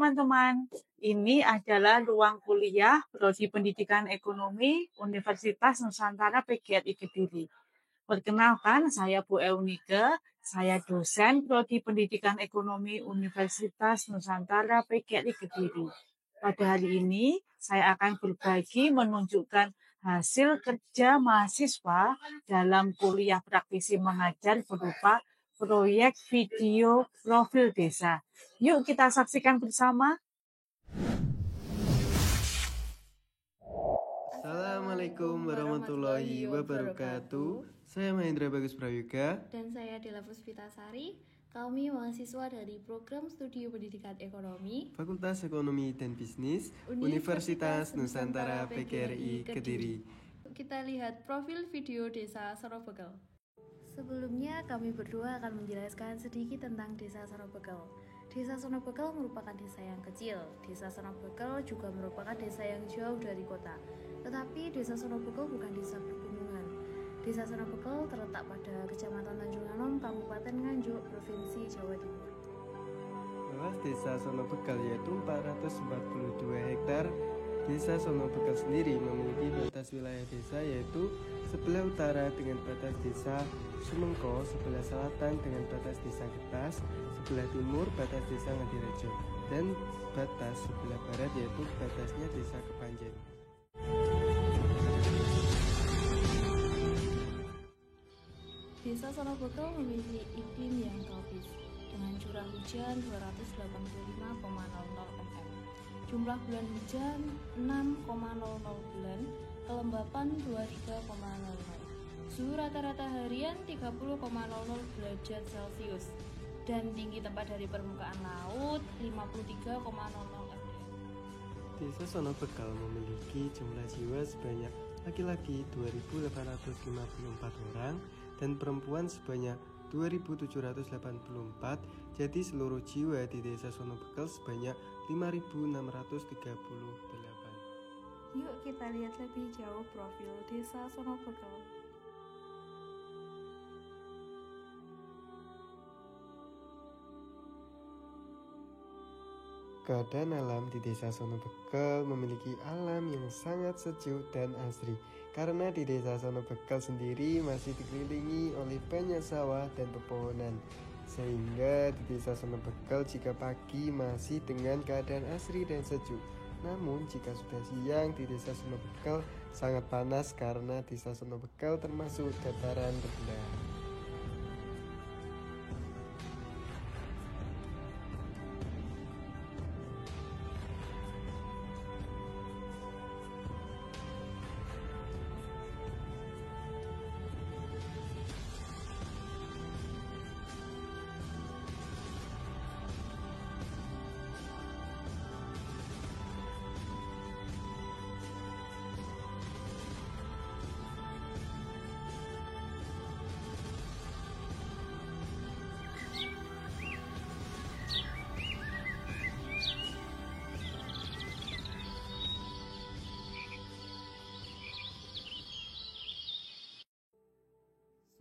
teman-teman, ini adalah ruang kuliah Prodi Pendidikan Ekonomi Universitas Nusantara PGRI Kediri. Perkenalkan, saya Bu Eunike, saya dosen Prodi Pendidikan Ekonomi Universitas Nusantara PGRI Kediri. Pada hari ini, saya akan berbagi menunjukkan hasil kerja mahasiswa dalam kuliah praktisi mengajar berupa proyek video profil desa. Yuk kita saksikan bersama. Assalamualaikum warahmatullahi wabarakatuh. Saya Mahendra Bagus Prayoga. Dan saya Dela Puspitasari. Kami mahasiswa dari Program Studi Pendidikan Ekonomi Fakultas Ekonomi dan Bisnis Universitas Nusantara PGRI Kediri. Kita lihat profil video Desa Sorobekel. Sebelumnya kami berdua akan menjelaskan sedikit tentang Desa Sorobekel. Desa Sorobekel merupakan desa yang kecil. Desa Sorobekel juga merupakan desa yang jauh dari kota. Tetapi Desa Sorobekel bukan desa pegunungan. Desa Sorobekel terletak pada Kecamatan Tanjung Anom, Kabupaten Nganjuk, Provinsi Jawa Timur. Luas Desa Sorobekel yaitu 442 hektar. Desa Sorobekel sendiri memiliki batas wilayah desa yaitu sebelah utara dengan batas desa Sumengko, sebelah selatan dengan batas desa Getas, sebelah timur batas desa Ngadirejo, dan batas sebelah barat yaitu batasnya desa Kepanjen. Desa Sorobekel memiliki iklim yang tropis dengan curah hujan 285,00 mm. Jumlah bulan hujan 6,00 bulan, kelembapan 23,00. Suhu rata-rata harian 30,00 derajat Celcius dan tinggi tempat dari permukaan laut 53,00 mdp. Desa Sorobekel memiliki jumlah jiwa sebanyak laki-laki 2.854 orang dan perempuan sebanyak 2.784, jadi seluruh jiwa di Desa Sorobekel sebanyak 5.638. Yuk kita lihat lebih jauh profil Desa Sorobekel. Keadaan alam di Desa Sorobekel memiliki alam yang sangat sejuk dan asri. Karena di Desa Sorobekel sendiri masih dikelilingi oleh banyak sawah dan pepohonan. Sehingga di Desa Sorobekel jika pagi masih dengan keadaan asri dan sejuk. Namun jika sudah siang di Desa Sorobekel sangat panas karena Desa Sorobekel termasuk dataran rendah.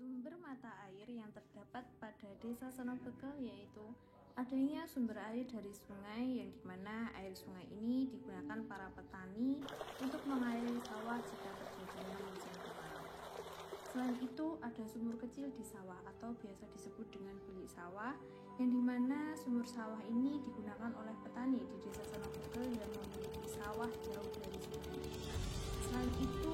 Sumber mata air yang terdapat pada Desa Sorobekel yaitu adanya sumber air dari sungai yang dimana air sungai ini digunakan para petani untuk mengairi sawah jika terjadinya musim kemarau. Selain itu ada sumur kecil di sawah atau biasa disebut dengan bilik sawah yang dimana sumur sawah ini digunakan oleh petani di Desa Sorobekel yang memiliki sawah jauh dari sungai. Selain itu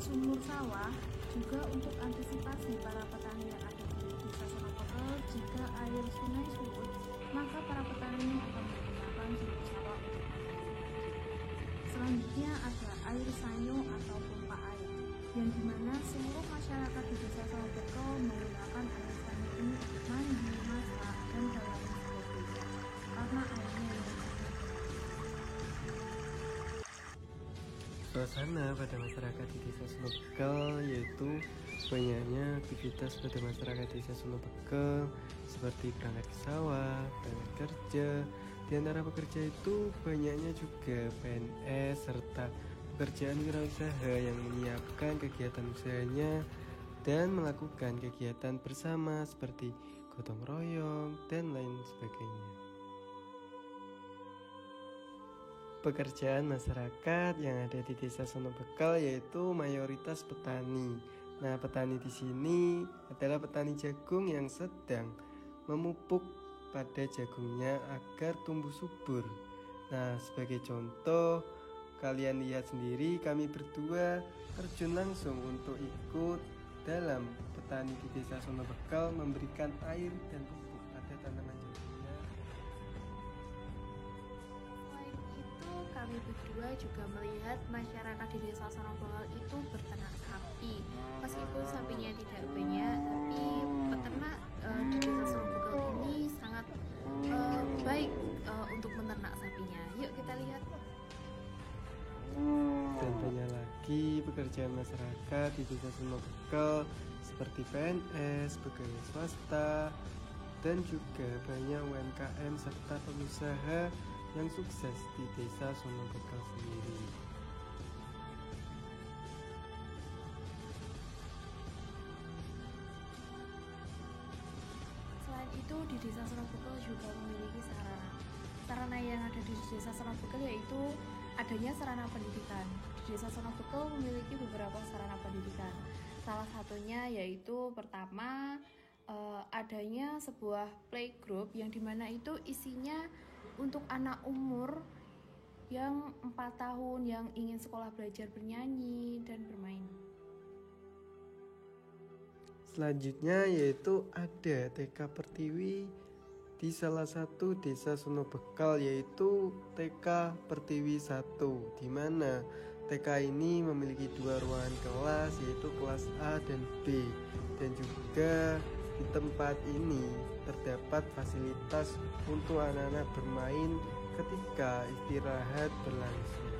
sumur sawah juga untuk antisipasi para petani yang ada di Desa Sorobekel jika air sungai surut, maka para petani akan menggunakan sumur sawah untuk mengairi. Selanjutnya ada air sanyo atau pompa air, yang dimana seluruh masyarakat di Desa Sorobekel menggunakan air sanyo ini untuk mandi, masak, dan hal-hal sebagainya karena airnya yang Suasana pada masyarakat di Desa Sorobekel yaitu banyaknya aktivitas pada masyarakat Desa Sorobekel seperti berangkat ke sawah, berangkat kerja. Di antara pekerja itu banyaknya juga PNS serta pekerjaan wirausaha yang menyiapkan kegiatan usahanya dan melakukan kegiatan bersama seperti gotong royong dan lain sebagainya. pekerjaan masyarakat yang ada di Desa Sonobekal yaitu mayoritas petani. Nah, petani di sini adalah petani jagung yang sedang memupuk pada jagungnya agar tumbuh subur. Nah, sebagai contoh, kalian lihat sendiri kami berdua terjun langsung untuk ikut dalam petani di Desa Sonobekal memberikan air dan pupuk pada tanaman jagungnya. Selain itu, kami berdua juga melihat masyarakat di Desa Sonobekal itu berternak sapi. Meskipun sapinya tidak banyak, tapi peternak di Desa Sonobekal ini sangat baik untuk menernak sapinya. Yuk kita lihat. Dan banyak lagi pekerjaan masyarakat di Desa Sonobekal seperti PNS, pegawai swasta, dan juga banyak UMKM serta pengusaha yang sukses di Desa Sonobekal sendiri. Selain itu, di Desa Sonobekal juga memiliki sarana. Sarana yang ada di Desa Sonobekal yaitu adanya sarana pendidikan. Di Desa Sonobekal memiliki beberapa sarana pendidikan. Salah satunya yaitu pertama adanya sebuah playgroup yang dimana itu isinya untuk anak umur yang 4 tahun yang ingin sekolah belajar bernyanyi dan bermain. Selanjutnya yaitu ada TK Pertiwi di salah satu Desa Sonobekal yaitu TK Pertiwi 1, di mana TK ini memiliki 2 ruangan kelas yaitu kelas A dan B, dan juga di tempat ini terdapat fasilitas untuk anak-anak bermain ketika istirahat berlangsung.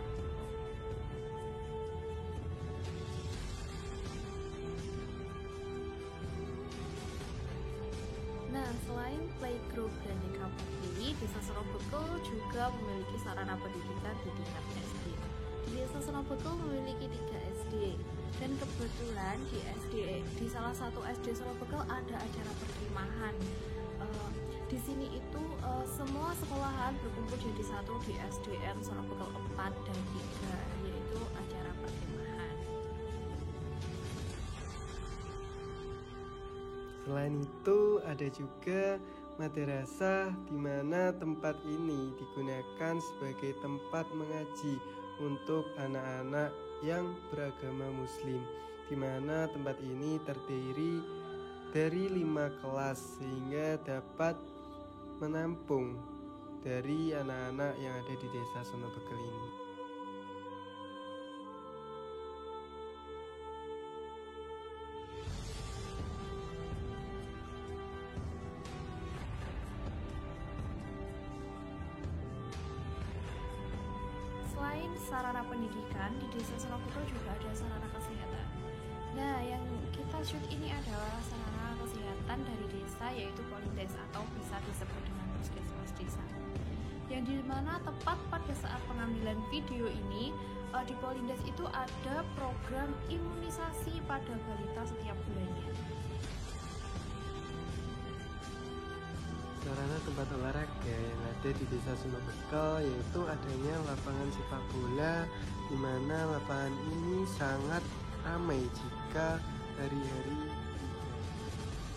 Nah, selain playgroup dan TK Pertiwi, Desa Sonobekal juga memiliki sarana pendidikan di tingkat SD. Di Desa Sonobekal memiliki 3 SD, dan kebetulan di salah satu SD Sonobekal ada acara perkemahan. Di sini itu semua sekolahan berkumpul jadi satu di SDN Sonobekal 4 dan 3, yaitu acara perkemahan. Selain itu ada juga madrasah di mana tempat ini digunakan sebagai tempat mengaji untuk anak-anak yang beragama Muslim, di mana tempat ini terdiri dari 5 kelas sehingga dapat menampung dari anak-anak yang ada di Desa Sonobekal ini. Selain sarana pendidikan, di Desa Sonobekal juga ada sarana kesehatan. Nah, yang kita shoot ini adalah sarana kesehatan dari desa, yaitu Polindes atau bisa disebut dengan puskesmas desa. Yang dimana tepat pada saat pengambilan video ini, di Polindes itu ada program imunisasi pada balita setiap bulannya. Sarana tempat olahraga yang ada di Desa Sonobekal yaitu adanya lapangan sepak bola, di mana lapangan ini sangat ramai jika hari-hari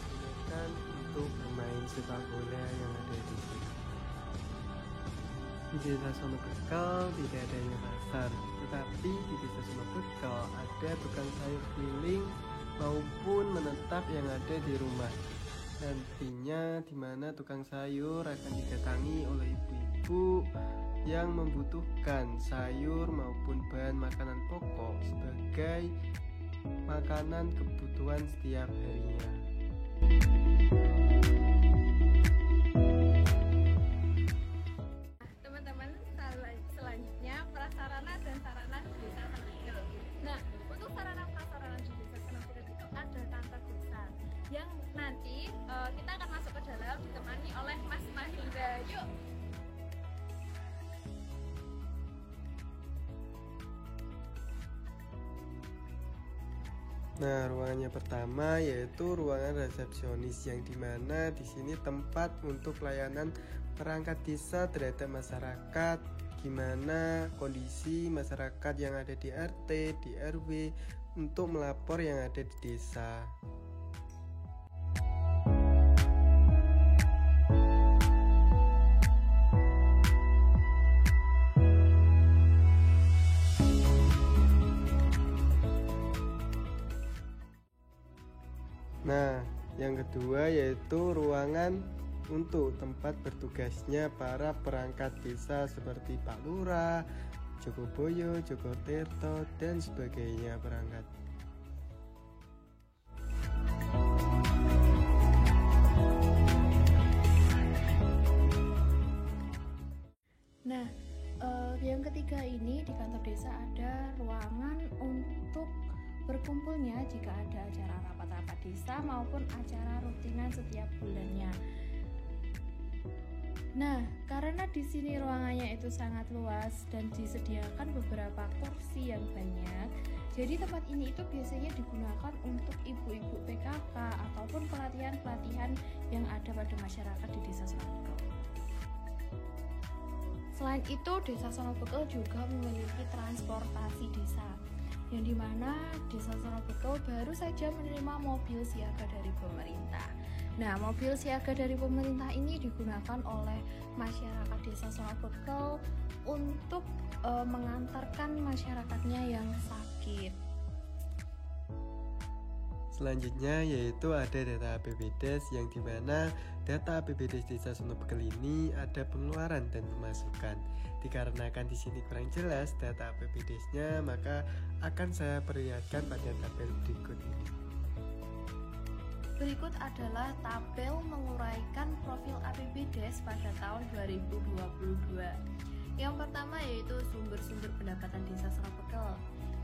digunakan untuk bermain sepak bola yang ada di sini. Di Desa Sonobekal tidak adanya pasar, tetapi di Desa Sonobekal ada tukang sayur keliling maupun menetap yang ada di rumah. Nantinya di mana tukang sayur akan didatangi oleh ibu-ibu yang membutuhkan sayur maupun bahan makanan pokok sebagai makanan kebutuhan setiap harinya. Teman-teman, selanjutnya prasarana dan sarana di Desa Sonobekal. Nah, untuk sarana prasarana di Desa Sonobekal itu ada kantor desa yang nanti kita akan masuk ke dalam ditemani oleh Mas Mahendra. Yuk. Nah, ruangannya pertama yaitu ruangan resepsionis yang dimana di sini tempat untuk pelayanan perangkat desa terhadap masyarakat, bagaimana kondisi masyarakat yang ada di RT, di RW untuk melapor yang ada di desa. Nah, yang kedua yaitu ruangan untuk tempat bertugasnya para perangkat desa seperti Pak Lurah, Jogoboyo, Jogotirto, dan sebagainya perangkat. Nah, yang ketiga ini di kantor desa ada ruangan untuk berkumpulnya jika ada acara rapat-rapat desa maupun acara rutinan setiap bulannya. Nah, karena di sini ruangannya itu sangat luas dan disediakan beberapa kursi yang banyak, jadi tempat ini itu biasanya digunakan untuk ibu-ibu PKK ataupun pelatihan-pelatihan yang ada pada masyarakat di Desa Sonobekel. Selain itu, Desa Sonobekel juga memiliki transportasi desa, yang dimana Desa Sonobekel baru saja menerima mobil siaga dari pemerintah. Nah, mobil siaga dari pemerintah ini digunakan oleh masyarakat Desa Sonobekel untuk mengantarkan masyarakatnya yang sakit. Selanjutnya yaitu ada data APBDes, yang dimana data APBDes Desa Sonobekel ini ada pengeluaran dan pemasukan. Dikarenakan di sini kurang jelas data APBDesnya, maka akan saya perlihatkan pada tabel berikut ini. Berikut adalah tabel menguraikan profil APBDes pada tahun 2022. Yang pertama yaitu sumber-sumber pendapatan Desa Sonobekel.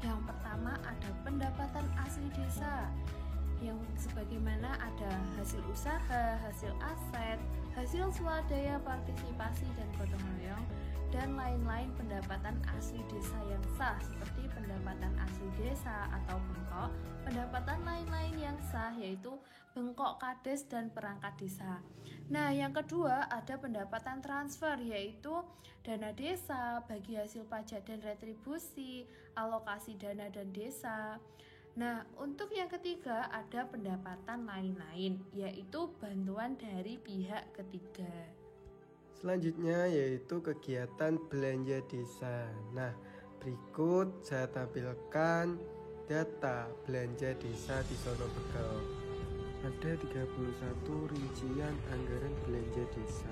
Yang pertama ada pendapatan asli desa, yang sebagaimana ada hasil usaha, hasil aset, hasil swadaya partisipasi dan gotong royong, dan lain-lain pendapatan asli desa yang sah seperti pendapatan asli desa atau bengkok, pendapatan lain-lain yang sah yaitu bengkok kades dan perangkat desa. Nah, yang kedua ada pendapatan transfer yaitu dana desa, bagi hasil pajak dan retribusi, alokasi dana dan desa. Nah, untuk yang ketiga ada pendapatan lain-lain yaitu bantuan dari pihak ketiga. Selanjutnya yaitu kegiatan belanja desa. Nah, berikut saya tampilkan data belanja desa di Sonobekel. Ada 31 rincian anggaran belanja desa.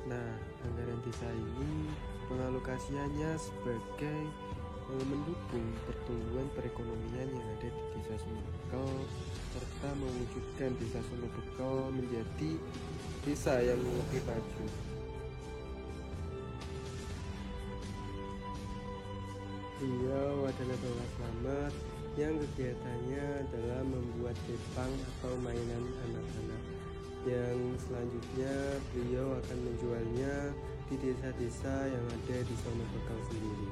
Nah, anggaran desa ini pengalokasiannya sebagai mendukung pertumbuhan perekonomian yang ada di Desa Sonobekel serta mewujudkan Desa Sonobekel menjadi desa yang lebih maju. Beliau adalah Bapak Slamet yang kegiatannya adalah membuat kepang atau mainan anak-anak, yang selanjutnya beliau akan menjualnya di desa-desa yang ada di Sonobekel sendiri.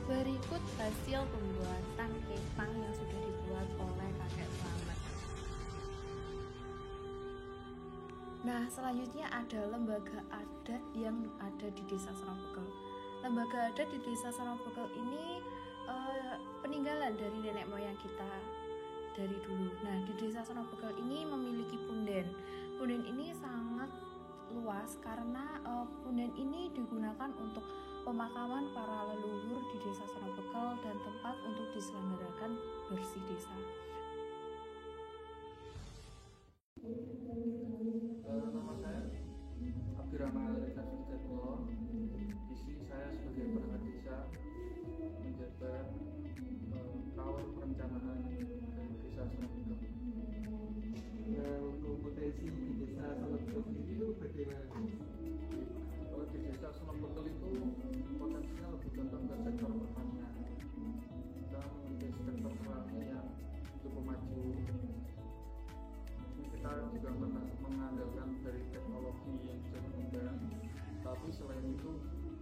Berikut hasil pembuatan kepang yang sudah dibuat oleh kakek Slamet. Nah, selanjutnya ada lembaga adat yang ada di Desa Sonobekel. Lembaga adat di Desa Sonobekel ini peninggalan dari nenek moyang kita dari dulu. Nah, di Desa Sonobekel ini memiliki punden. Punden ini sangat luas karena punden ini digunakan untuk pemakaman para leluhur di Desa Sonobekel dan tempat untuk diselenggarakan bersih desa. Nama saya Abdurrahman Alisa Sujatmolo. Di sini saya sebagai perangkat desa menjabat tower perencanaan dari Desa Sonobekel. Nah, untuk potensi di Desa Sonobekel itu bagaimana? Kalau di Desa Sonobekel itu potensinya lebih condong ke sektor pertanian. Kita memiliki sektor pertanian yang cukup maju. Kita juga mengandalkan dari teknologi yang sudah berkembang, tapi selain itu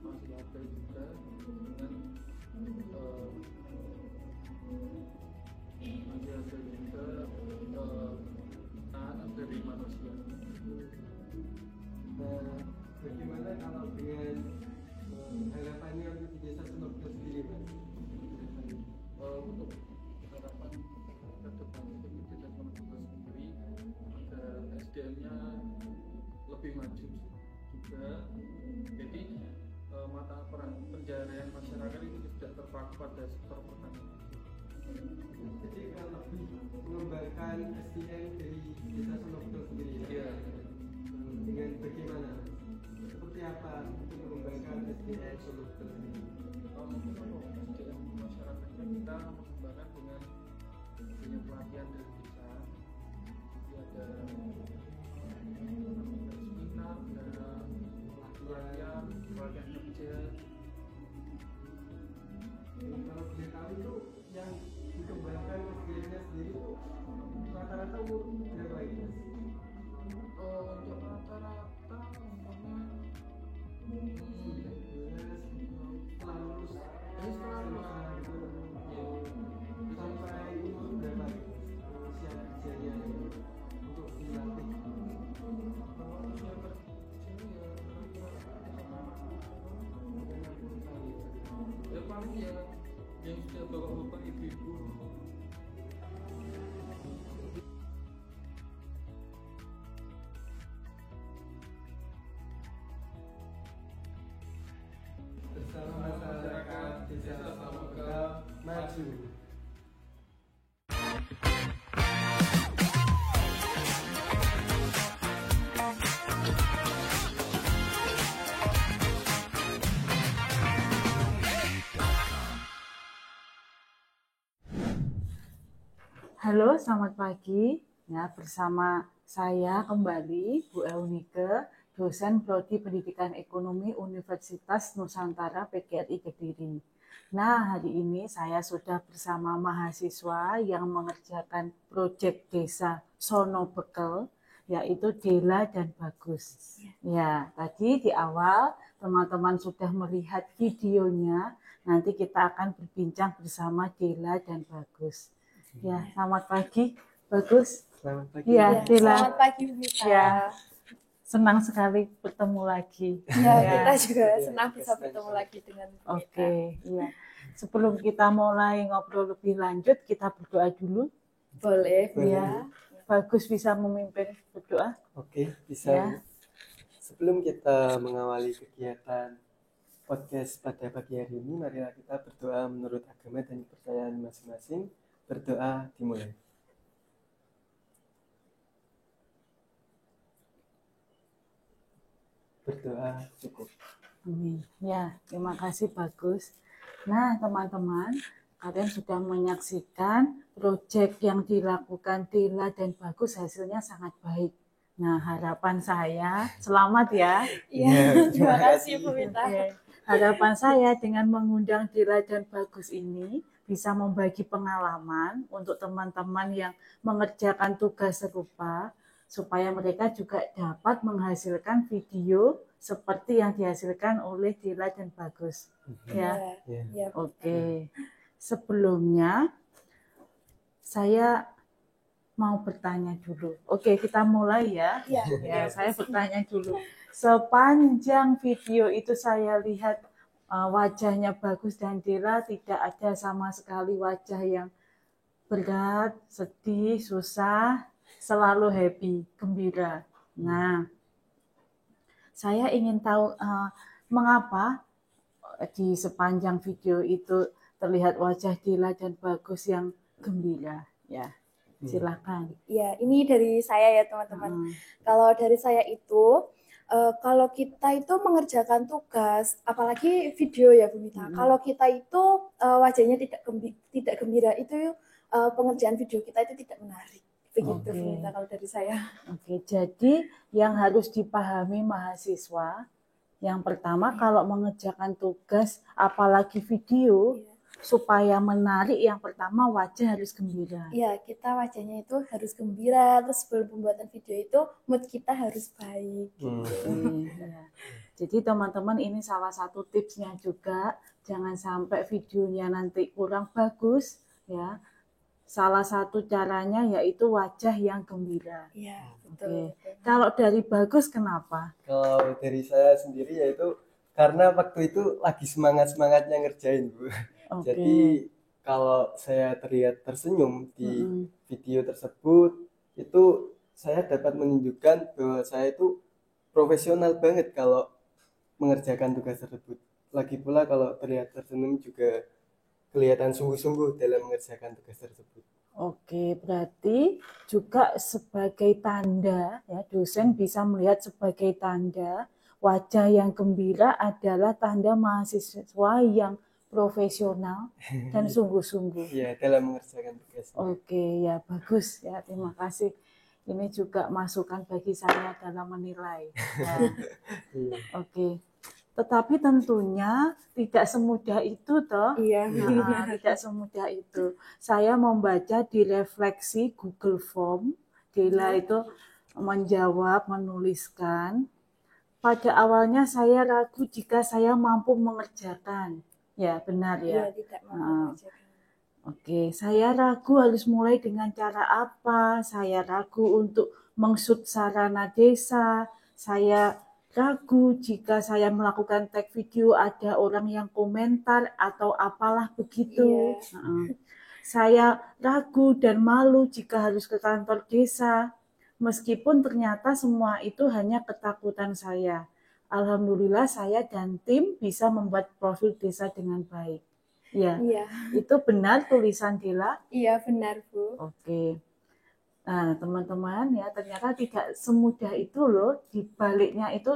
masih ada juga dengan tangan dari manusia. Nah, bagaimana kalau dengan untuk harapan ke depan itu di desa Sono Bekel sendiri agar SDM-nya lebih maju juga. Jadi mata pencaharian masyarakat itu tidak terpaku pada sektor pertanian. Jadi kalau lebih mengembangkan SDM dari desa Sono Bekel sendiri ya? Iya. Dengan bagaimana? Seperti apa untuk mengembangkan SDM Sono Bekel sendiri? Mungkin untuk SDM masyarakatnya kita mengembangkan dengan adanya pelatihan dari desa. Jadi ada seminar, ada pelatihan kerja. Kalau boleh tahu itu yang dikembangkan SDM-nya sendiri itu rata-rata umur berapa ini? Untuk rata-rata umurnya 19 setelah lulus sampai umur berapa usia kerjanya untuk dilatih? usia kerja ya paling ya yang sudah bapak-bapak ibu-ibu. Bersama masyarakat desa Sono Bekel maju. Halo, selamat pagi. Ya, bersama saya kembali Bu Eunike, dosen Prodi Pendidikan Ekonomi Universitas Nusantara PGRI Kediri. Nah, hari ini saya sudah bersama mahasiswa yang mengerjakan proyek desa Sono Bekel, yaitu Dela dan Bagus. Ya, tadi di awal teman-teman sudah melihat videonya. Nanti kita akan berbincang bersama Dela dan Bagus. Ya, selamat pagi, Bagus. Selamat pagi. Ya, Dela. Selamat pagi, Vita. Ya, senang sekali bertemu lagi. Ya, kita juga senang bisa bertemu lagi dengan Vita. Oke, iya. Sebelum kita mulai ngobrol lebih lanjut, kita berdoa dulu. Boleh, Ya, Bagus bisa memimpin berdoa. Oke, bisa. Ya. Sebelum kita mengawali kegiatan podcast pada pagi hari ini, marilah kita berdoa menurut agama dan kepercayaan masing-masing. Berdoa dimulai. Berdoa cukup. Amin. Ya, terima kasih Bagus. Nah, teman-teman, kalian sudah menyaksikan proyek yang dilakukan Dela dan Bagus, hasilnya sangat baik. Nah, harapan saya, selamat ya. Iya, terima kasih, Bu Vita. Oke. Harapan saya dengan mengundang Dela dan Bagus ini bisa membagi pengalaman untuk teman-teman yang mengerjakan tugas serupa supaya mereka juga dapat menghasilkan video seperti yang dihasilkan oleh Dela dan Bagus. Ya. Ya. Oke. Sebelumnya saya mau bertanya dulu. Oke, kita mulai ya. Iya. Ya, saya bertanya dulu. Sepanjang video itu saya lihat wajahnya Bagus dan Dela tidak ada sama sekali wajah yang berat, sedih, susah, selalu happy, gembira. Nah, saya ingin tahu mengapa di sepanjang video itu terlihat wajah Dela dan Bagus yang gembira. Ya, silakan. Ya, ini dari saya ya, teman-teman. Kalau dari saya itu kalau kita itu mengerjakan tugas, apalagi video ya, Bu Mita. Kalau kita itu wajahnya tidak gembira, itu pengerjaan video kita itu tidak menarik. Begitu, Bu Mita, kalau dari saya. Oke, jadi yang harus dipahami mahasiswa, yang pertama kalau mengerjakan tugas, apalagi video, supaya menarik, yang pertama wajah harus gembira. Iya, kita wajahnya itu harus gembira, terus sebelum pembuatan video itu mood kita harus baik. Ya. Jadi teman-teman, ini salah satu tipsnya juga, jangan sampai videonya nanti kurang bagus, ya. Salah satu caranya yaitu wajah yang gembira. Iya, betul. Oke. Kalau dari Bagus kenapa? Kalau dari saya sendiri yaitu karena waktu itu lagi semangat-semangatnya ngerjain, Bu. Oke. Jadi kalau saya terlihat tersenyum di Mm-mm. video tersebut, itu saya dapat menunjukkan bahwa saya itu profesional banget kalau mengerjakan tugas tersebut. Lagi pula kalau terlihat tersenyum juga kelihatan sungguh-sungguh dalam mengerjakan tugas tersebut. Oke, berarti juga sebagai tanda, ya, dosen bisa melihat sebagai tanda wajah yang gembira adalah tanda mahasiswa yang profesional dan sungguh-sungguh. Ya, dalam mengerjakan tugasnya. Oke, ya bagus ya, terima kasih. Ini juga masukan bagi saya dalam menilai. Ya, Iya. oke. Tetapi tentunya tidak semudah itu toh. Iya. Nah, tidak semudah itu. Saya membaca di refleksi Google Form, Dela itu menjawab, menuliskan. Pada awalnya saya ragu jika saya mampu mengerjakan. Ya, benar Iya, ya. tidak Nah, mampu mengerjakan. Oke, saya ragu harus mulai dengan cara apa. Saya ragu untuk mengsut sarana desa. Saya ragu jika saya melakukan tag video ada orang yang komentar atau apalah begitu. Iya. Saya ragu dan malu jika harus ke kantor desa. Meskipun ternyata semua itu hanya ketakutan saya. Alhamdulillah saya dan tim bisa membuat profil desa dengan baik. Ya, Iya. itu benar tulisan Dela? Iya, benar, Bu. Oke. Nah, teman-teman ya, ternyata tidak semudah itu loh. Di baliknya itu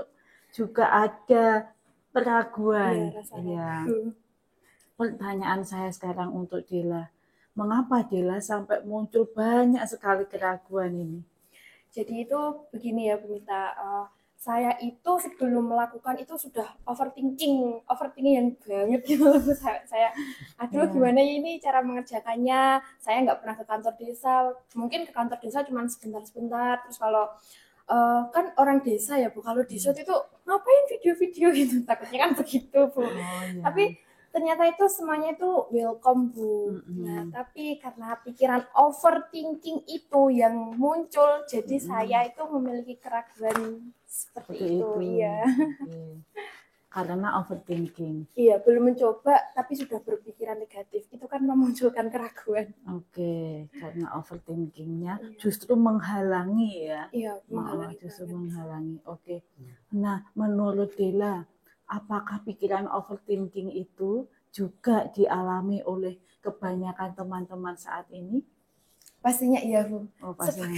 juga ada Iya, keraguan. rasa Ya. ragu. Pertanyaan saya sekarang untuk Dela. Mengapa Dela sampai muncul banyak sekali keraguan ini? Jadi itu begini ya, Bu Mita. Saya itu sebelum melakukan itu sudah overthinking yang banget gitu loh. Saya aduh Ya. gimana ini cara mengerjakannya. Saya nggak pernah ke kantor desa. Mungkin ke kantor desa cuma sebentar-sebentar. Terus kalau kan orang desa ya Bu, kalau di shoot itu ngapain video-video gitu. Takutnya kan begitu Bu. Oh, ya. Tapi ternyata itu semuanya itu welcome Bu. Mm-mm. Nah, tapi karena pikiran overthinking itu yang muncul, jadi saya itu memiliki keraguan seperti itu. Iya. Oke. Karena overthinking. Iya, belum mencoba tapi sudah berpikiran negatif. Itu kan memunculkan keraguan. Oke, karena overthinkingnya Iya. justru menghalangi ya. Iya, menghalangi Justru banget. menghalangi. Oke. Nah, menurut Dela, apakah pikiran overthinking itu juga dialami oleh kebanyakan teman-teman saat ini? Pastinya iya, Bu. Oh, pastinya.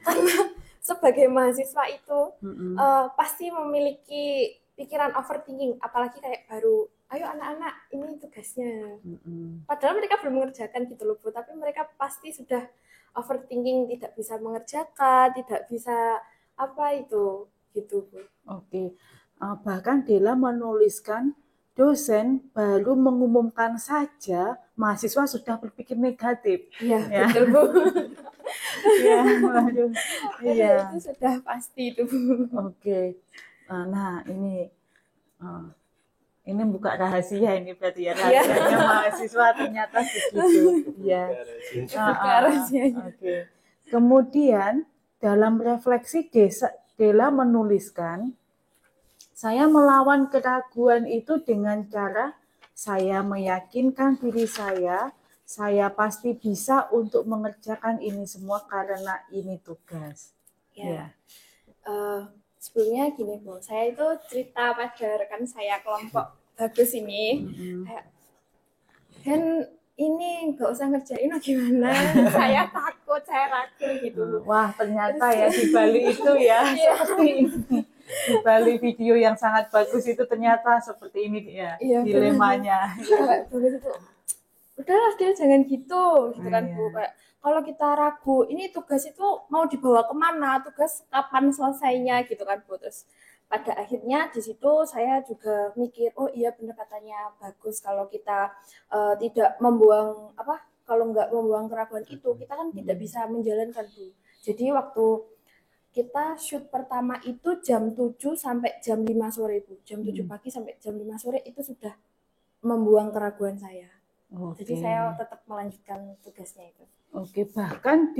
Karena sebagai mahasiswa itu Mm-mm. pasti memiliki pikiran overthinking, apalagi kayak baru, ayo anak-anak ini tugasnya. Mm-mm. Padahal mereka belum mengerjakan gitu loh Bu, tapi mereka pasti sudah overthinking, tidak bisa mengerjakan, tidak bisa apa itu gitu Bu. Oke. Bahkan Dela menuliskan dosen baru mengumumkan saja mahasiswa sudah berpikir negatif. Iya, Ya. betul Bu. Iya, waduh. Iya. Itu sudah pasti itu Bu. Oke. Nah, ini buka rahasia ini berarti ya. Rahasianya mahasiswa ternyata begitu. Iya. Buka rahasianya. Oke. Kemudian dalam refleksi Dela menuliskan, saya melawan keraguan itu dengan cara saya meyakinkan diri saya pasti bisa untuk mengerjakan ini semua karena ini tugas. Ya. Sebelumnya gini Bu, saya itu cerita pada rekan saya kelompok bagus ini, kayak Dan ini nggak usah ngerjain gimana, saya takut, saya ragu gitu Bu. Wah, ternyata ya di balik itu ya seperti ini. Di balik video yang sangat bagus itu ternyata seperti ini ya, Iya, dilemanya. Kayak bagus itu. Udahlah dia jangan gitu kan Iya. Bu. Kayak kalau kita ragu, ini tugas itu mau dibawa kemana, tugas kapan selesainya gitu kan Bu. Terus pada akhirnya di situ saya juga mikir, oh iya benar katanya bagus kalau kita tidak membuang kalau nggak membuang keraguan itu, kita kan tidak bisa menjalankan Bu. Jadi waktu kita shoot pertama itu jam 7 sampai jam 5 sore Bu. Jam 7 pagi sampai jam 5 sore itu sudah membuang keraguan saya. Jadi saya tetap melanjutkan tugasnya itu. Oke, bahkan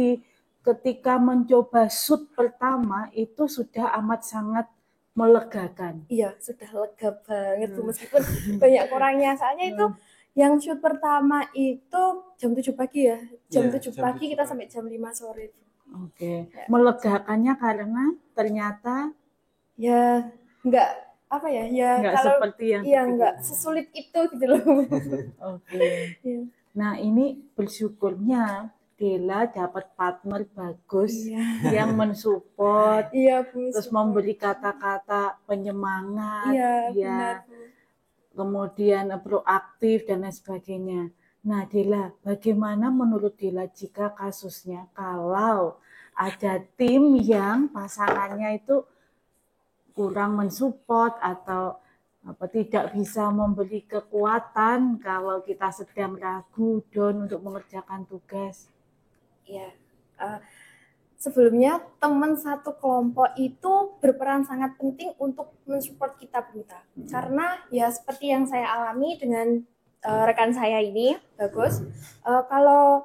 ketika mencoba shoot pertama itu sudah amat sangat melegakan. Iya, sudah lega banget Bu, meskipun banyak kurangnya. Soalnya itu Yang shoot pertama itu jam 7 pagi ya. Jam Iya, 7 jam pagi 7 kita pagi. sampai jam 5 sore. Oke. Melegakannya karena ternyata Ya nggak apa ya, ya nggak kalau seperti yang iya nggak dipikirkan. sesulit itu gitu loh. Oke. Iya. Nah, ini bersyukurnya Dela dapat partner bagus Iya. yang mensupport, Iya Bu, terus support. memberi kata-kata penyemangat, Iya ya, benar Bu. kemudian proaktif dan lain sebagainya. Nah, Dela, bagaimana menurut Dela jika kasusnya kalau ada tim yang pasangannya itu kurang mensupport atau tidak bisa memberi kekuatan kalau kita sedang ragu, down untuk mengerjakan tugas? Ya, sebelumnya teman satu kelompok itu berperan sangat penting untuk mensupport kita, Bunta. Karena ya seperti yang saya alami dengan rekan saya ini, Bagus. Kalau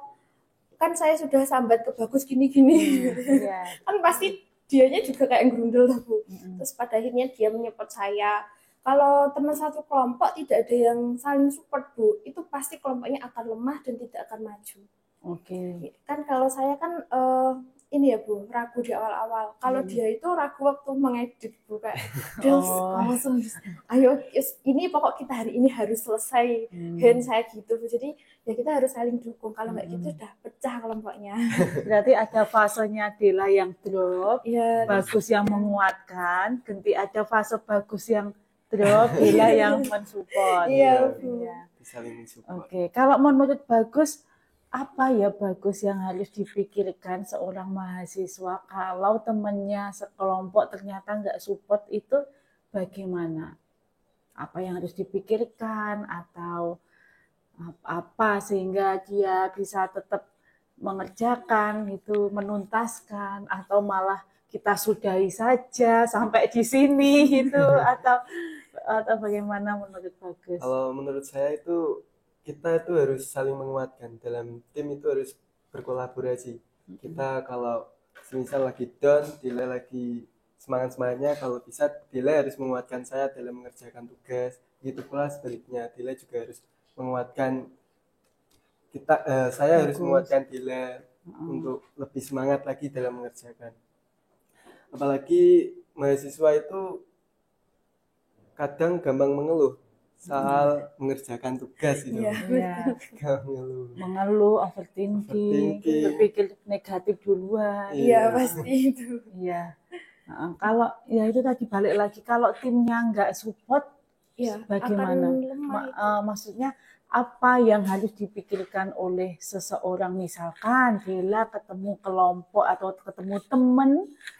kan saya sudah sambat ke Bagus gini-gini, kan pasti dianya juga kayak gerundel lah Bu. Terus pada akhirnya dia menyupport saya. Kalau teman satu kelompok tidak ada yang saling support Bu, itu pasti kelompoknya akan lemah dan tidak akan maju. Oke. Kan kalau saya kan ini ya Bu, ragu di awal-awal. Kalau dia itu ragu waktu mengedit Bu, kayak ayo ini pokok kita hari ini harus selesai hand saya gitu Bu. Jadi ya kita harus saling dukung. Kalau nggak gitu udah pecah kelompoknya. Berarti ada fasenya Dela yang drop, Iya, Bagus yang menguatkan, ganti ada fase Bagus yang drop, Dela yang mensupport. Iya Bu. Saling mensupport. Oke, kalau menurut Bagus, apa ya Bagus yang harus dipikirkan seorang mahasiswa kalau temannya sekelompok ternyata nggak support itu bagaimana? Apa yang harus dipikirkan atau apa sehingga dia bisa tetap mengerjakan itu, menuntaskan, atau malah kita sudahi saja sampai di sini gitu, atau bagaimana menurut Bagus? Kalau menurut saya itu kita itu harus saling menguatkan, dalam tim itu harus berkolaborasi. Kita kalau semisal lagi down, Dila lagi semangat-semangatnya, kalau bisa Dila harus menguatkan saya dalam mengerjakan tugas. Begitu pula sebaliknya, Dila juga harus menguatkan kita, saya harus menguatkan Dila untuk lebih semangat lagi dalam mengerjakan. Apalagi mahasiswa itu kadang gampang mengeluh soal mengerjakan tugas itu. Iya. Mengeluh, overthinking, berpikir negatif duluan. Iya pasti itu. Iya. Kalau ya itu tadi balik lagi, kalau timnya nggak support, ya, bagaimana? Maksudnya apa yang harus dipikirkan oleh seseorang, misalkan Dela ketemu kelompok atau ketemu teman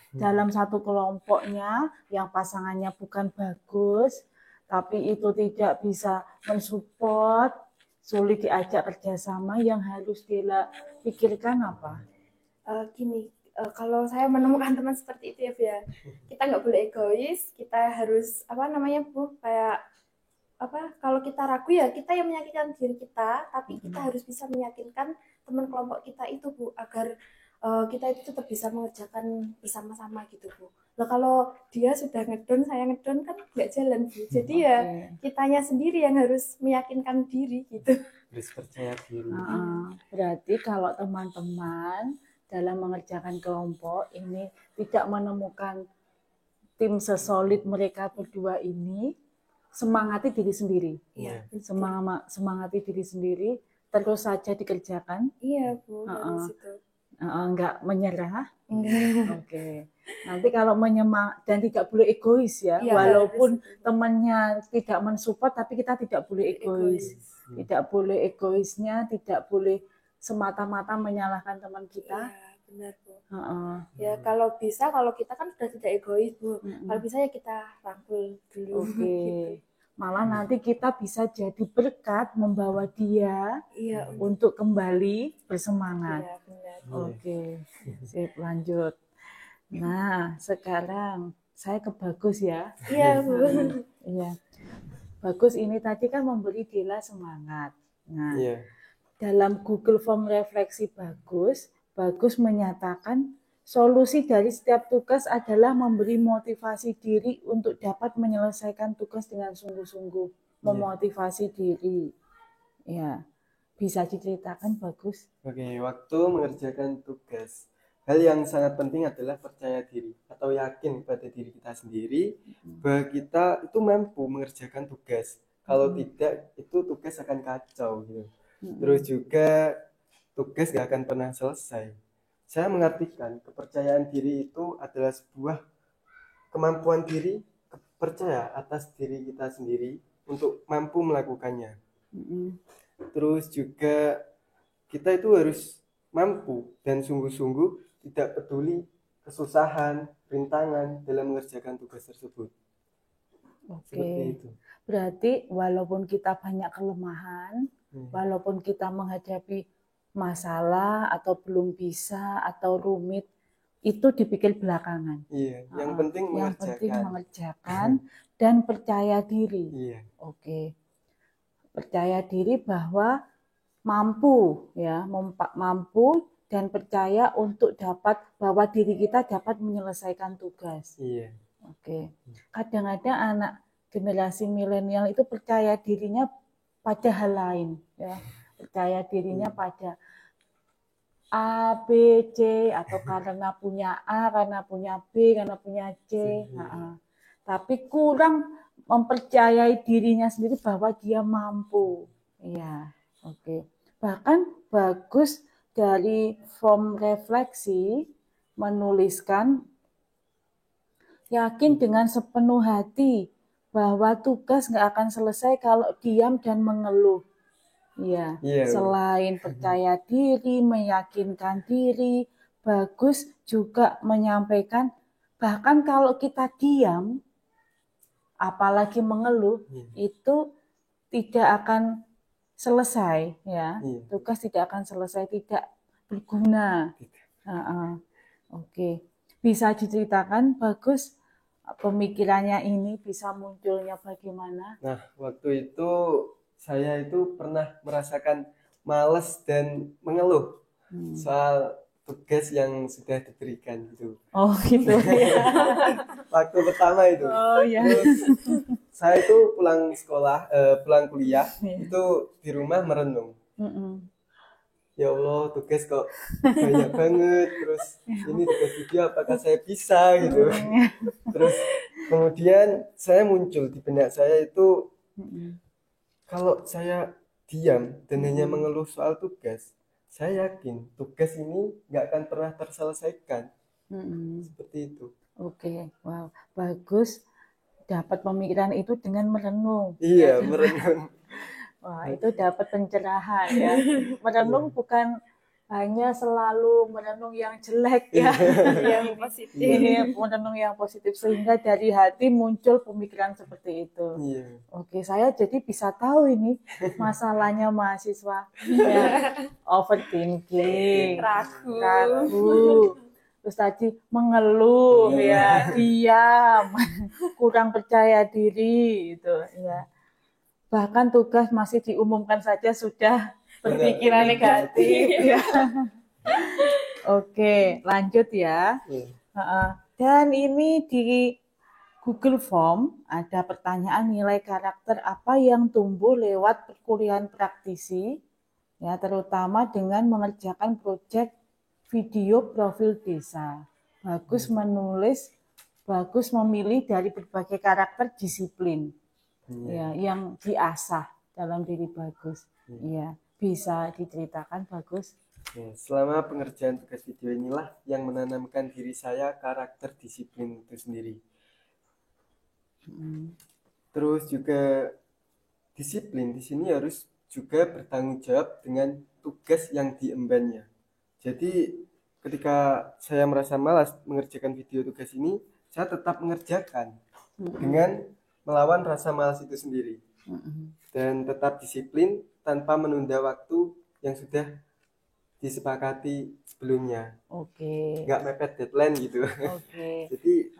dalam satu kelompoknya yang pasangannya bukan Bagus, tapi itu tidak bisa mensupport, sulit diajak kerjasama, yang harus Dela pikirkan apa? Gini, kalau saya menemukan teman seperti itu ya, kita nggak boleh egois, kita harus Bu, kayak kalau kita ragu ya kita yang meyakinkan diri kita, tapi kita harus bisa meyakinkan teman kelompok kita itu Bu, agar kita itu tetap bisa mengerjakan bersama-sama gitu Bu. Nah kalau dia sudah ngedon, saya ngedon kan nggak jalan Bu. Jadi ya kitanya sendiri yang harus meyakinkan diri gitu. Harus percaya diri. Berarti kalau teman-teman dalam mengerjakan kelompok ini tidak menemukan tim sesolid mereka berdua ini, semangati diri sendiri. Iya. Semangati diri sendiri, terus saja dikerjakan. Iya Bu, dari situ. Enggak menyerah. Enggak. Oke. Nanti kalau dan tidak boleh egois ya, walaupun temannya tidak mensupport, tapi kita tidak boleh egois. Tidak boleh egoisnya, tidak boleh semata-mata menyalahkan teman kita. Ya, benar Bu. Ya kalau bisa, kalau kita kan sudah tidak egois Bu. Kalau bisa ya kita rangkul dulu. Gitu. Malah nanti kita bisa jadi berkat membawa dia untuk kembali bersemangat. Iya, benar. Oke, sip, lanjut. Nah, sekarang saya ke Bagus ya. Iya, Bu. Iya. Bagus ini tadi kan memberi Dela semangat. Nah, dalam Google Form refleksi Bagus menyatakan solusi dari setiap tugas adalah memberi motivasi diri untuk dapat menyelesaikan tugas dengan sungguh-sungguh. Memotivasi diri. Ya, bisa diceritakan Bagus? Oke, waktu mengerjakan tugas, hal yang sangat penting adalah percaya diri atau yakin pada diri kita sendiri bahwa kita itu mampu mengerjakan tugas. Kalau tidak, itu tugas akan kacau gitu. Terus juga tugas gak akan pernah selesai. Saya mengartikan kepercayaan diri itu adalah sebuah kemampuan diri, percaya atas diri kita sendiri untuk mampu melakukannya. Terus juga kita itu harus mampu dan sungguh-sungguh tidak peduli kesusahan, rintangan dalam mengerjakan tugas tersebut. Seperti Oke, itu. berarti walaupun kita banyak kelemahan, walaupun kita menghadapi masalah atau belum bisa atau rumit, itu dipikir belakangan. Iya, yang penting Yang penting mengerjakan. mengerjakan dan percaya diri. Iya, Oke, percaya diri bahwa mampu ya, mampu dan percaya untuk dapat bahwa diri kita dapat menyelesaikan tugas. iya, Oke. Kadang-kadang anak generasi milenial itu percaya dirinya pada hal lain ya. Percaya dirinya pada A, B, C atau karena punya A, karena punya B, karena punya C. Tapi kurang mempercayai dirinya sendiri bahwa dia mampu. Iya, oke. Bahkan Bagus dari form refleksi menuliskan yakin dengan sepenuh hati bahwa tugas nggak akan selesai kalau diam dan mengeluh. Ya, Iya. selain percaya diri, meyakinkan diri, Bagus juga menyampaikan bahkan kalau kita diam, apalagi mengeluh, itu tidak akan selesai, ya. Tugas tidak akan selesai, tidak berguna. Oke, bisa diceritakan Bagus pemikirannya ini bisa munculnya bagaimana? Nah, waktu itu saya itu pernah merasakan malas dan mengeluh soal tugas yang sudah diberikan gitu. Oh gitu ya. Waktu pertama itu. Oh ya. Terus saya itu pulang kuliah itu di rumah merenung. Ya Allah, tugas kok banyak banget. Terus ini tugas video apakah saya bisa gitu. Terus kemudian saya muncul di benak saya itu kalau saya diam dan hanya mengeluh soal tugas, saya yakin tugas ini nggak akan pernah terselesaikan. Seperti itu. Oke, wow, bagus. Dapat pemikiran itu dengan merenung. Iya, merenung. Wah, itu dapat pencerahan ya. Merenung bukan hanya selalu merenung yang jelek ya, yang positif. Merenung yang positif sehingga dari hati muncul pemikiran seperti itu. Iya. Oke, saya jadi bisa tahu ini masalahnya mahasiswa ya, overthinking, ragu, terus tadi mengeluh ya, diam, kurang percaya diri itu ya. Bahkan tugas masih diumumkan saja sudah berpikiran negatif ya. Oke, lanjut ya. Dan ini di Google Form ada pertanyaan nilai karakter apa yang tumbuh lewat perkuliahan praktisi, ya terutama dengan mengerjakan proyek video profil desa. Bagus menulis, bagus memilih dari berbagai karakter disiplin, ya yang diasah dalam diri Bagus. Ya, bisa diceritakan Bagus? Ya, selama pengerjaan tugas video inilah yang menanamkan diri saya karakter disiplin itu sendiri. Terus juga disiplin di sini harus juga bertanggung jawab dengan tugas yang diembannya. Jadi ketika saya merasa malas mengerjakan video tugas ini, saya tetap mengerjakan dengan melawan rasa malas itu sendiri. Dan tetap disiplin tanpa menunda waktu yang sudah disepakati sebelumnya. Oke. Nggak mepet deadline gitu. Oke. Jadi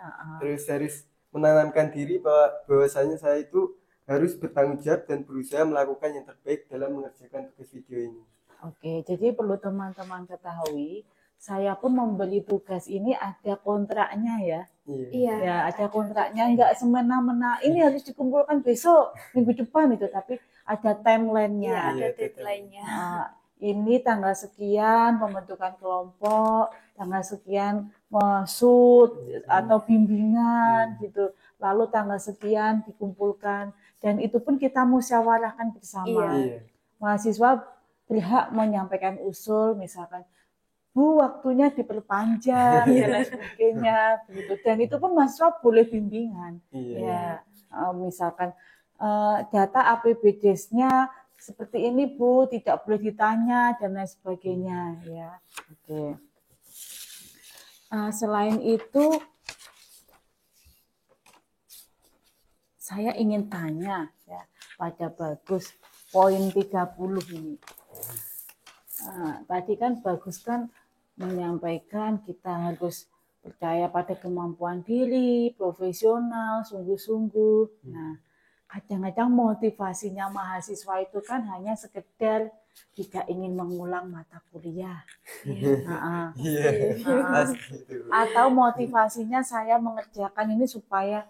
harus menanamkan diri bahwasanya saya itu harus bertanggung jawab dan berusaha melakukan yang terbaik dalam mengerjakan tugas video ini. Oke, jadi perlu teman-teman ketahui, saya pun memberi tugas ini ada kontraknya ya. Iya. Ya, ada kontraknya, enggak semena-mena ini harus dikumpulkan besok, minggu depan itu, tapi ada timeline-nya. Iya, ada Iya, deadline-nya. Ini tanggal sekian pembentukan kelompok, tanggal sekian shoot atau bimbingan gitu. Lalu tanggal sekian dikumpulkan dan itu pun kita musyawarahkan bersama. Iya. Mahasiswa berhak menyampaikan usul, misalkan Bu waktunya diperpanjang dan lain sebagainya begitu. Dan itu pun mahasiswa boleh bimbingan. Iya. Ya, misalkan data APBDes-nya seperti ini Bu, tidak boleh ditanya dan lain sebagainya ya. Oke. Selain itu saya ingin tanya ya pada Bagus poin 30 ini. Tadi kan Bagus kan menyampaikan kita harus percaya pada kemampuan diri, profesional, sungguh-sungguh. Nah, kadang-kadang motivasinya mahasiswa itu kan hanya sekedar tidak ingin mengulang mata kuliah. Iya. Pasti itu. Atau motivasinya saya mengerjakan ini supaya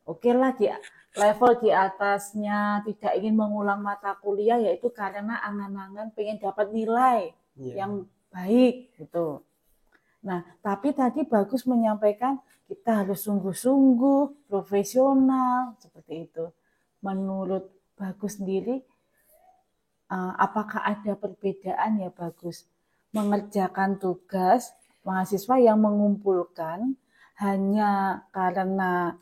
oke lah di level di atasnya tidak ingin mengulang mata kuliah yaitu karena angan-angan pengen dapat nilai yang baik gitu. Nah, tapi tadi Bagus menyampaikan kita harus sungguh-sungguh, profesional, seperti itu. Menurut Bagus sendiri, apakah ada perbedaan ya Bagus? Mengerjakan tugas mahasiswa yang mengumpulkan hanya karena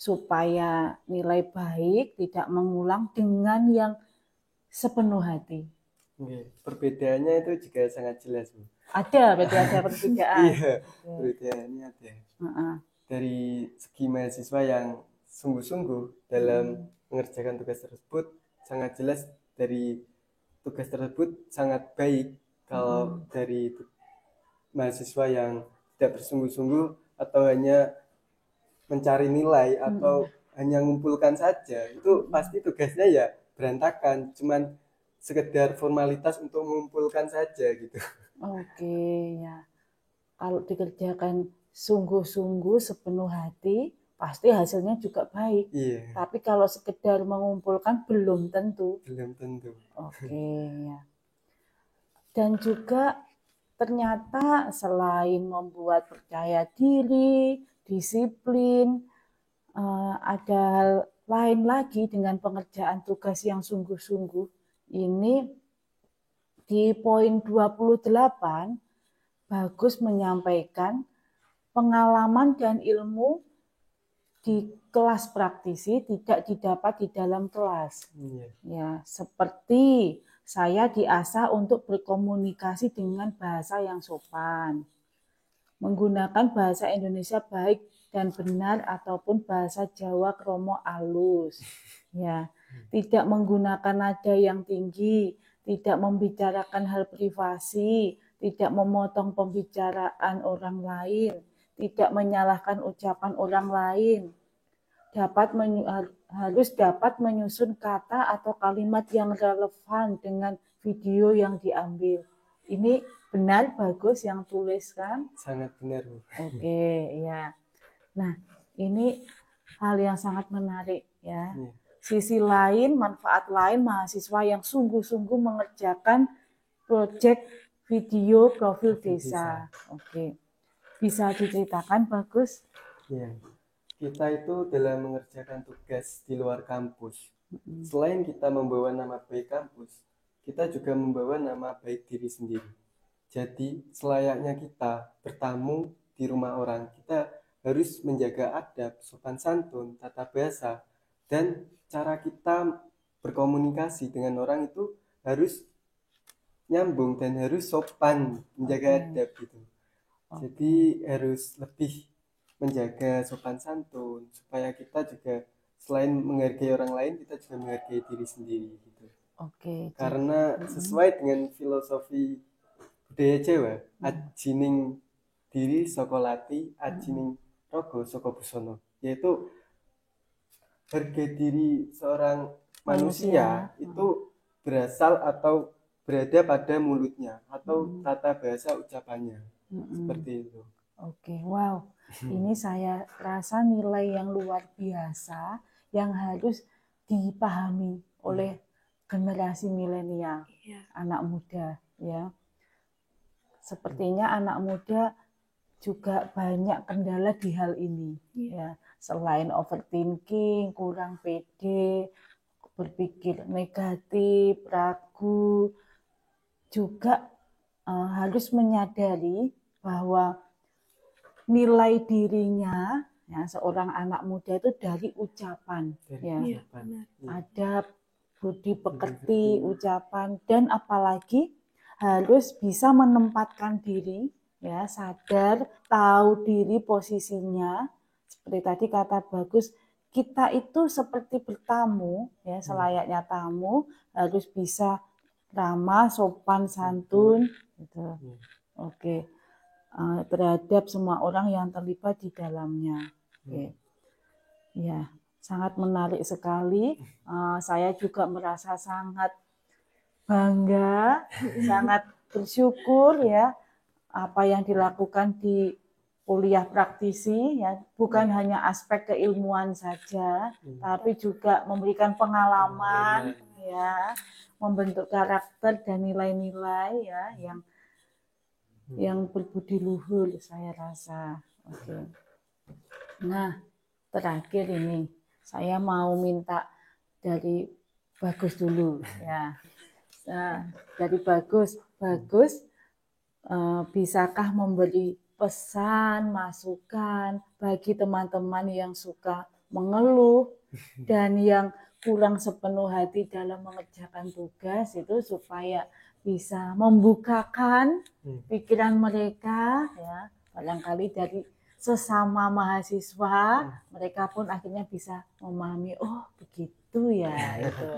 supaya nilai baik, tidak mengulang dengan yang sepenuh hati. Perbedaannya itu juga sangat jelas, Bu. Berarti ada perbedaan. Iya, perbedaannya ada. Dari segi mahasiswa yang sungguh-sungguh dalam mengerjakan tugas tersebut, sangat jelas dari tugas tersebut sangat baik. Kalau dari mahasiswa yang tidak bersungguh-sungguh atau hanya mencari nilai atau hanya mengumpulkan saja, itu pasti tugasnya ya berantakan, cuman sekedar formalitas untuk mengumpulkan saja gitu. Oke, ya. Kalau dikerjakan sungguh-sungguh sepenuh hati, pasti hasilnya juga baik. Iya. Tapi kalau sekedar mengumpulkan belum tentu. Belum tentu. Oke, ya. Dan juga ternyata selain membuat percaya diri, disiplin, ada hal lain lagi dengan pengerjaan tugas yang sungguh-sungguh. Ini di poin 28 Bagus menyampaikan pengalaman dan ilmu di kelas praktisi tidak didapat di dalam kelas. Ya, seperti saya diasah untuk berkomunikasi dengan bahasa yang sopan, menggunakan bahasa Indonesia baik dan benar ataupun bahasa Jawa kromo alus. Ya, tidak menggunakan nada yang tinggi, tidak membicarakan hal privasi, tidak memotong pembicaraan orang lain, tidak menyalahkan ucapan orang lain, harus dapat menyusun kata atau kalimat yang relevan dengan video yang diambil. Ini benar Bagus yang tuliskan? Sangat benar, Bu. Oke, ya. Nah, ini hal yang sangat menarik ya. Sisi lain, manfaat lain mahasiswa yang sungguh-sungguh mengerjakan proyek video profil desa. Oke. Bisa diceritakan Bagus? Ya. Kita itu dalam mengerjakan tugas di luar kampus, selain kita membawa nama baik kampus, kita juga membawa nama baik diri sendiri. Jadi selayaknya kita bertamu di rumah orang, kita harus menjaga adab, sopan santun, tata bahasa, dan cara kita berkomunikasi dengan orang itu harus nyambung dan harus sopan, menjaga adab gitu. Jadi harus lebih menjaga sopan santun supaya kita juga selain menghargai orang lain, kita juga menghargai diri sendiri gitu. Karena sesuai dengan filosofi budaya Jawa, ajining diri saka lati, ajining rogo saka busana, yaitu harga diri seorang manusia itu berasal atau berada pada mulutnya atau tata bahasa ucapannya. Seperti itu. Wow. Ini saya rasa nilai yang luar biasa yang harus dipahami oleh generasi milenial, Iya. anak muda ya. Sepertinya anak muda juga banyak kendala di hal ini ya. Selain overthinking, kurang pede, berpikir negatif, ragu, juga harus menyadari bahwa nilai dirinya ya, seorang anak muda itu dari ucapan ya. Iya, benar. Adab, budi pekerti, ucapan, dan apalagi harus bisa menempatkan diri ya, sadar, tahu diri posisinya. Seperti tadi kata Bagus, kita itu seperti bertamu ya, selayaknya tamu, harus bisa ramah, sopan, santun gitu. Oke. Terhadap semua orang yang terlibat di dalamnya. Oke. Ya, sangat menarik sekali. Saya juga merasa sangat bangga, sangat bersyukur ya apa yang dilakukan di kuliah praktisi ya, bukan hanya aspek keilmuan saja, tapi juga memberikan pengalaman ya, membentuk karakter dan nilai-nilai ya yang berbudi luhur saya rasa. Oke. Nah, terakhir ini saya mau minta dari Bagus dulu ya. Nah, dari Bagus, bisakah memberi pesan, masukan bagi teman-teman yang suka mengeluh dan yang kurang sepenuh hati dalam mengerjakan tugas itu supaya bisa membukakan pikiran mereka ya, barangkali dari sesama mahasiswa mereka pun akhirnya bisa memahami, oh begitu ya itu.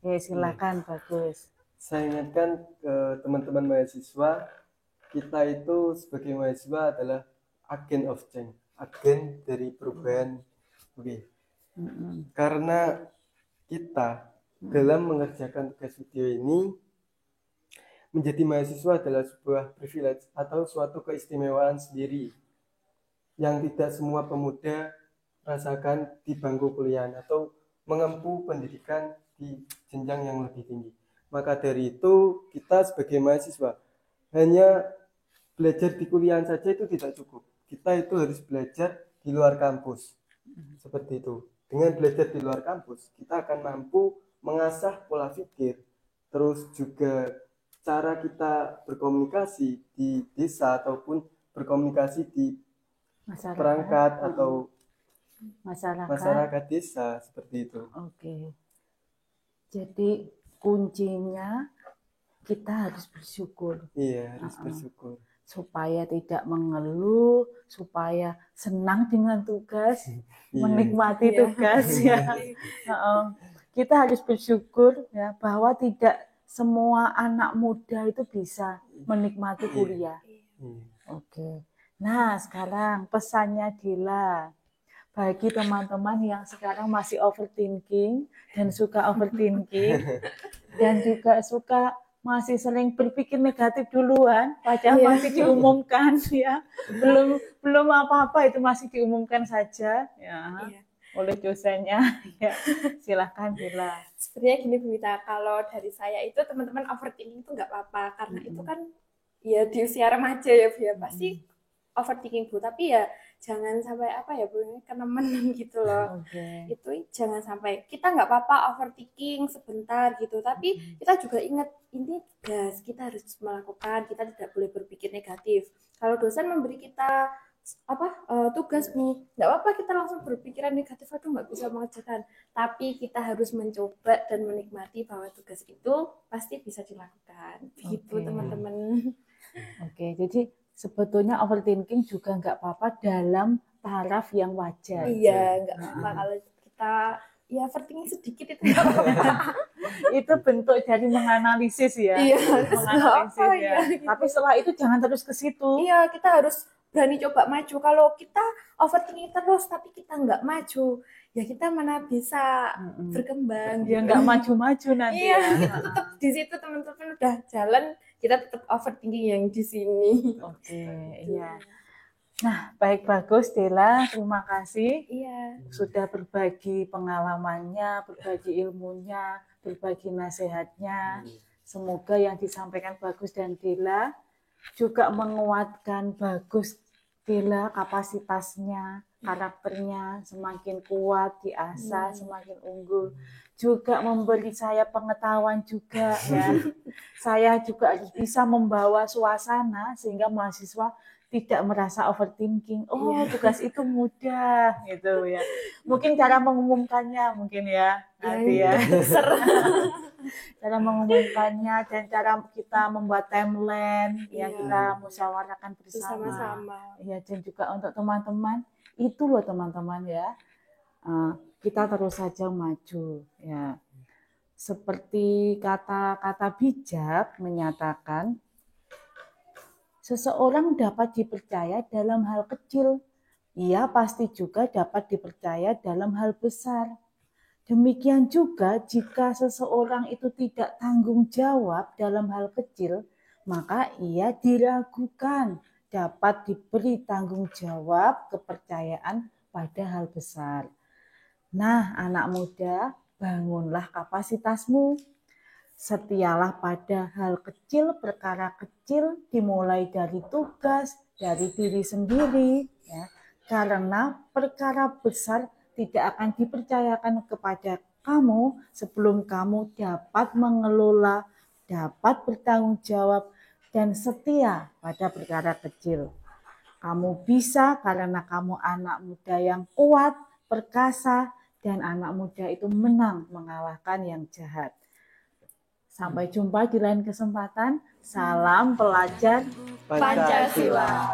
Ya, silakan Bagus. Saya ingatkan ke teman-teman mahasiswa, kita itu sebagai mahasiswa adalah agen of change, agen dari perubahan. Oke. Karena kita dalam mengerjakan tugas video ini, menjadi mahasiswa adalah sebuah privilege atau suatu keistimewaan sendiri yang tidak semua pemuda rasakan di bangku kuliah atau mengempu pendidikan di jenjang yang lebih tinggi. Maka dari itu kita sebagai mahasiswa hanya belajar di kuliah saja itu tidak cukup. Kita itu harus belajar di luar kampus. Seperti itu. Dengan belajar di luar kampus, kita akan mampu mengasah pola pikir, terus juga cara kita berkomunikasi di desa ataupun berkomunikasi di perangkat atau masyarakat desa, seperti itu. Oke. Jadi kuncinya kita harus bersyukur. Iya, harus bersyukur. Supaya tidak mengeluh, supaya senang dengan tugas, menikmati tugas ya. Kita harus bersyukur ya bahwa tidak semua anak muda itu bisa menikmati kuliah. Oke. Nah, sekarang pesannya Dila bagi teman-teman yang sekarang masih overthinking dan suka overthinking dan juga suka masih sering berpikir negatif duluan, padahal masih diumumkan ya, belum apa-apa itu masih diumumkan saja ya oleh dosennya ya. Silahkan Dila. Sebenarnya gini Bu Mita, kalau dari saya itu teman-teman overthinking itu nggak apa-apa karena itu kan ya di usia remaja ya Bu ya, pasti overthinking Bu, tapi ya jangan sampai apa ya Bu, kena menang gitu loh. Itu jangan sampai, kita nggak apa-apa overthinking sebentar gitu, tapi kita juga ingat ini tugas, kita harus melakukan, kita tidak boleh berpikir negatif. Kalau dosen memberi kita tugas Bu, nggak apa-apa kita langsung berpikiran negatif, aduh nggak bisa mengerjakan, tapi kita harus mencoba dan menikmati bahwa tugas itu pasti bisa dilakukan. Begitu teman-teman. Oke, jadi sebetulnya overthinking juga nggak apa-apa dalam taraf yang wajar. Iya, nggak apa-apa kalau kita ya overthinking sedikit itu nggak apa-apa. Itu bentuk dari menganalisis ya. Iya, menganalisis ya. Gitu. Tapi setelah itu jangan terus ke situ. Iya, kita harus berani coba maju. Kalau kita overthinking terus tapi kita nggak maju, ya kita mana bisa berkembang. Ya nggak maju-maju nanti. Iya, kita tetap di situ teman-teman udah jalan, kita tetap overthinking yang di sini. Oke, iya. Nah, baik Bagus, Dela, terima kasih Iya. sudah berbagi pengalamannya, berbagi ilmunya, berbagi nasihatnya. Semoga yang disampaikan Bagus dan Dela juga menguatkan Bagus Dela kapasitasnya, karakternya semakin kuat, diasah, semakin unggul. Juga memberi saya pengetahuan juga ya. Saya juga harus bisa membawa suasana sehingga mahasiswa tidak merasa overthinking. Oh, tugas itu mudah gitu ya. Mungkin cara mengumumkannya mungkin ya nanti ya. Cara mengumumkannya dan cara kita membuat timeline yang kita musyawarahkan bersama. Bersama-sama. Ya, dan juga untuk teman-teman itu loh teman-teman ya. Kita terus saja maju ya. Seperti kata-kata bijak menyatakan seseorang dapat dipercaya dalam hal kecil, ia pasti juga dapat dipercaya dalam hal besar. Demikian juga jika seseorang itu tidak tanggung jawab dalam hal kecil, maka ia diragukan dapat diberi tanggung jawab kepercayaan pada hal besar. Nah, anak muda, bangunlah kapasitasmu. Setialah pada hal kecil, perkara kecil, dimulai dari tugas, dari diri sendiri, ya. Karena perkara besar tidak akan dipercayakan kepada kamu sebelum kamu dapat mengelola, dapat bertanggung jawab, dan setia pada perkara kecil. Kamu bisa karena kamu anak muda yang kuat, perkasa, dan anak muda itu menang mengalahkan yang jahat. Sampai jumpa di lain kesempatan. Salam pelajar Pancasila.